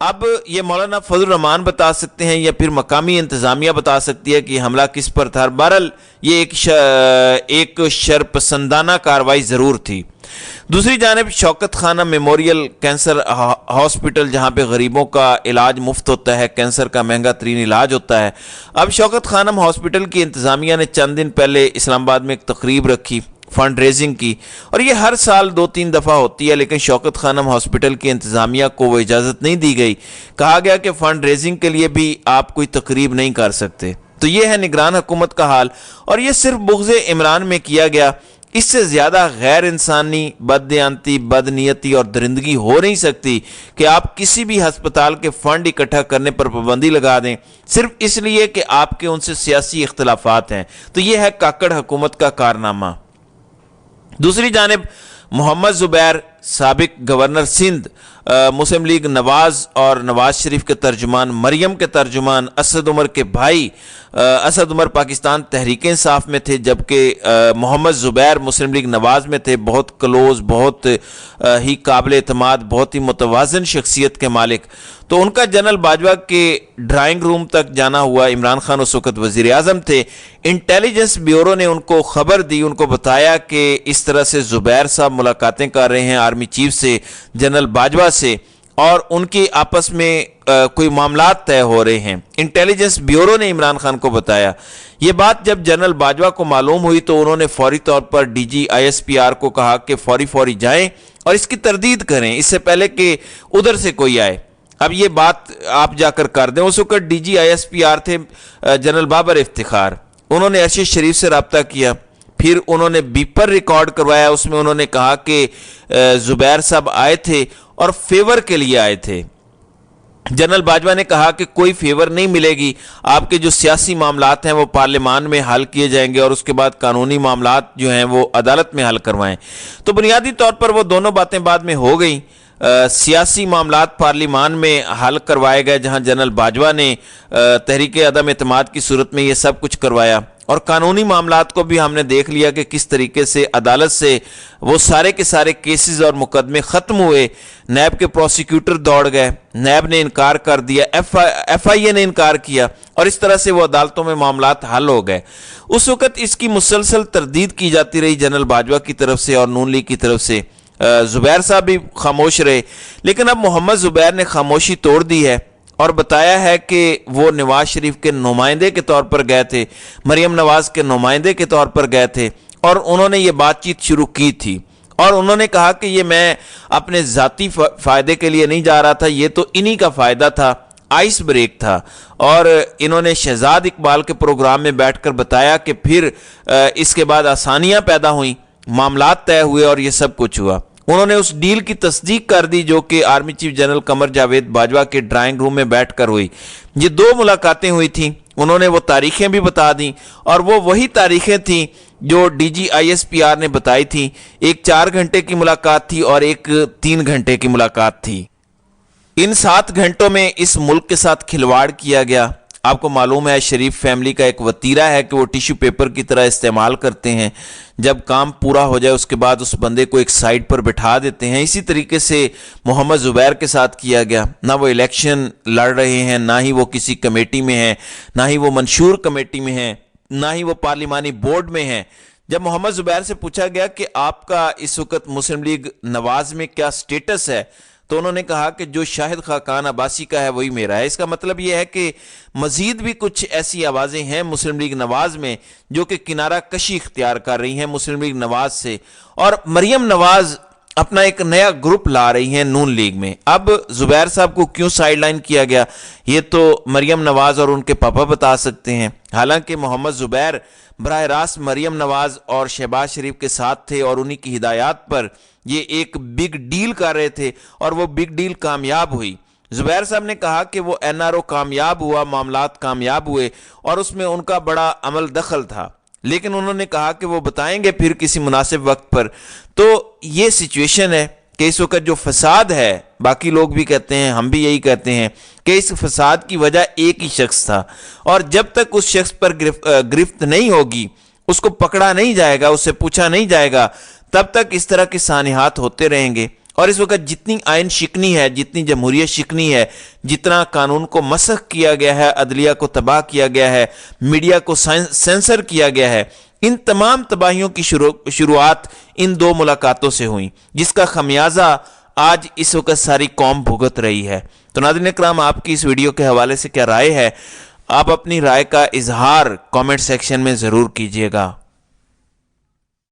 اب یہ مولانا فضل الرحمان بتا سکتے ہیں یا پھر مقامی انتظامیہ بتا سکتی ہے کہ حملہ کس پر تھا. بہرحال یہ ایک شرپسندانہ کارروائی ضرور تھی. دوسری جانب شوکت خانم میموریل کینسر ہاسپٹل جہاں پہ غریبوں کا علاج مفت ہوتا ہے, کینسر کا مہنگا ترین علاج ہوتا ہے. اب شوکت خانم ہاسپٹل کی انتظامیہ نے چند دن پہلے اسلام آباد میں ایک تقریب رکھی فنڈ ریزنگ کی, اور یہ ہر سال 2-3 دفعہ ہوتی ہے, لیکن شوکت خانم ہاسپٹل کی انتظامیہ کو وہ اجازت نہیں دی گئی. کہا گیا کہ فنڈ ریزنگ کے لیے بھی آپ کوئی تقریب نہیں کر سکتے. تو یہ ہے نگران حکومت کا حال, اور یہ صرف بغض عمران میں کیا گیا. اس سے زیادہ غیر انسانی, بددیانتی, بدنیتی اور درندگی ہو نہیں سکتی کہ آپ کسی بھی ہسپتال کے فنڈ اکٹھا کرنے پر پابندی لگا دیں صرف اس لیے کہ آپ کے ان سے سیاسی اختلافات ہیں. تو یہ ہے کاکڑ حکومت کا کارنامہ. دوسری جانب محمد زبیر سابق گورنر سندھ, مسلم لیگ نواز اور نواز شریف کے ترجمان, مریم کے ترجمان, اسد عمر کے بھائی. اسد عمر پاکستان تحریک انصاف میں تھے, جبکہ محمد زبیر مسلم لیگ نواز میں تھے. بہت کلوز, بہت ہی قابل اعتماد, بہت ہی متوازن شخصیت کے مالک. تو ان کا جنرل باجوہ کے ڈرائنگ روم تک جانا ہوا. عمران خان اس وقت وزیر اعظم تھے. انٹیلیجنس بیورو نے ان کو خبر دی, ان کو بتایا کہ اس طرح سے زبیر صاحب ملاقاتیں کر رہے ہیں آرمی چیف سے, جنرل باجوہ سے, اور ان کی آپس میں کوئی معاملات طے ہو رہے ہیں. انٹیلیجنس بیورو نے عمران خان کو بتایا. یہ بات جب جنرل باجوہ کو معلوم ہوئی تو انہوں نے فوری طور پر ڈی جی ISPR کو کہا کہ فوری جائیں اور اس کی تردید کریں اس سے پہلے کہ ادھر سے کوئی آئے. اب یہ بات آپ جا کر دیں. اس وقت ڈی جی ISPR تھے جنرل بابر افتخار. انہوں نے ارشد شریف سے رابطہ کیا, پھر انہوں نے بیپر ریکارڈ کروایا. اس میں انہوں نے کہا کہ زبیر صاحب آئے تھے اور فیور کے لیے آئے تھے. جنرل باجوہ نے کہا کہ کوئی فیور نہیں ملے گی, آپ کے جو سیاسی معاملات ہیں وہ پارلیمان میں حل کیے جائیں گے اور اس کے بعد قانونی معاملات جو ہیں وہ عدالت میں حل کروائیں. تو بنیادی طور پر وہ دونوں باتیں بعد میں ہو گئیں. سیاسی معاملات پارلیمان میں حل کروائے گئے, جہاں جنرل باجوہ نے تحریک عدم اعتماد کی صورت میں یہ سب کچھ کروایا, اور قانونی معاملات کو بھی ہم نے دیکھ لیا کہ کس طریقے سے عدالت سے وہ سارے کے سارے کیسز اور مقدمے ختم ہوئے. نیب کے پروسیکیوٹر دوڑ گئے, نیب نے انکار کر دیا, FIA نے انکار کیا, اور اس طرح سے وہ عدالتوں میں معاملات حل ہو گئے. اس وقت اس کی مسلسل تردید کی جاتی رہی جنرل باجوہ کی طرف سے اور نون لیگ کی طرف سے. زبیر صاحب بھی خاموش رہے, لیکن اب محمد زبیر نے خاموشی توڑ دی ہے اور بتایا ہے کہ وہ نواز شریف کے نمائندے کے طور پر گئے تھے, مریم نواز کے نمائندے کے طور پر گئے تھے, اور انہوں نے یہ بات چیت شروع کی تھی. اور انہوں نے کہا کہ یہ میں اپنے ذاتی فائدے کے لیے نہیں جا رہا تھا, یہ تو انہی کا فائدہ تھا, آئس بریک تھا. اور انہوں نے شہزاد اقبال کے پروگرام میں بیٹھ کر بتایا کہ پھر اس کے بعد آسانیاں پیدا ہوئیں, معاملات طے ہوئے اور یہ سب کچھ ہوا. انہوں نے اس ڈیل کی تصدیق کر دی جو کہ army chief general Qamar Javed Bajwa کے ڈرائنگ روم میں بیٹھ کر ہوئی. یہ 2 ملاقاتیں ہوئی تھیں. انہوں نے وہ تاریخیں بھی بتا دیں, اور وہ وہی تاریخیں تھیں جو ڈی جی ISPR نے بتائی تھیں. ایک 4 گھنٹے کی ملاقات تھی اور ایک 3 گھنٹے کی ملاقات تھی. ان 7 گھنٹوں میں اس ملک کے ساتھ کھلواڑ کیا گیا. آپ کو معلوم ہے شریف فیملی کا ایک وتیرہ ہے کہ وہ ٹیشو پیپر کی طرح استعمال کرتے ہیں, جب کام پورا ہو جائے اس کے بعد اس بندے کو ایک سائڈ پر بٹھا دیتے ہیں. اسی طریقے سے محمد زبیر کے ساتھ کیا گیا. نہ وہ الیکشن لڑ رہے ہیں, نہ ہی وہ کسی کمیٹی میں ہیں, نہ ہی وہ منشور کمیٹی میں ہیں, نہ ہی وہ پارلیمانی بورڈ میں ہیں. جب محمد زبیر سے پوچھا گیا کہ آپ کا اس وقت مسلم لیگ نواز میں کیا سٹیٹس ہے, تو انہوں نے کہا کہ جو شاہد خاقان عباسی کا ہے وہی میرا ہے. اس کا مطلب یہ ہے کہ مزید بھی کچھ ایسی آوازیں ہیں مسلم لیگ نواز میں جو کہ کنارہ کشی اختیار کر رہی ہیں مسلم لیگ نواز سے, اور مریم نواز اپنا ایک نیا گروپ لا رہی ہیں نون لیگ میں. اب زبیر صاحب کو کیوں سائیڈ لائن کیا گیا یہ تو مریم نواز اور ان کے پاپا بتا سکتے ہیں. حالانکہ محمد زبیر براہ راست مریم نواز اور شہباز شریف کے ساتھ تھے اور انہی کی ہدایات پر یہ ایک بگ ڈیل کر رہے تھے, اور وہ بگ ڈیل کامیاب ہوئی. زبیر صاحب نے کہا کہ وہ NRO کامیاب ہوا, معاملات کامیاب ہوئے, اور اس میں ان کا بڑا عمل دخل تھا, لیکن انہوں نے کہا کہ وہ بتائیں گے پھر کسی مناسب وقت پر. تو یہ سچویشن ہے کہ اس وقت جو فساد ہے, باقی لوگ بھی کہتے ہیں, ہم بھی یہی کہتے ہیں کہ اس فساد کی وجہ ایک ہی شخص تھا, اور جب تک اس شخص پر گرفت نہیں ہوگی, اس کو پکڑا نہیں جائے گا, اس سے پوچھا نہیں جائے گا, تب تک اس طرح کے سانحات ہوتے رہیں گے. اور اس وقت جتنی آئین شکنی ہے، جتنی جمہوریت شکنی ہے، جتنا قانون کو مسخ کیا گیا ہے، عدلیہ کو تباہ کیا گیا ہے، میڈیا کو سینسر کیا گیا ہے، ان تمام تباہیوں کی شروعات ان دو ملاقاتوں سے ہوئیں، جس کا خمیازہ آج اس وقت ساری قوم بھگت رہی ہے۔ تو ناظرین اکرام، آپ کی اس ویڈیو کے حوالے سے کیا رائے ہے؟ آپ اپنی رائے کا اظہار کامنٹ سیکشن میں ضرور کیجیے گا۔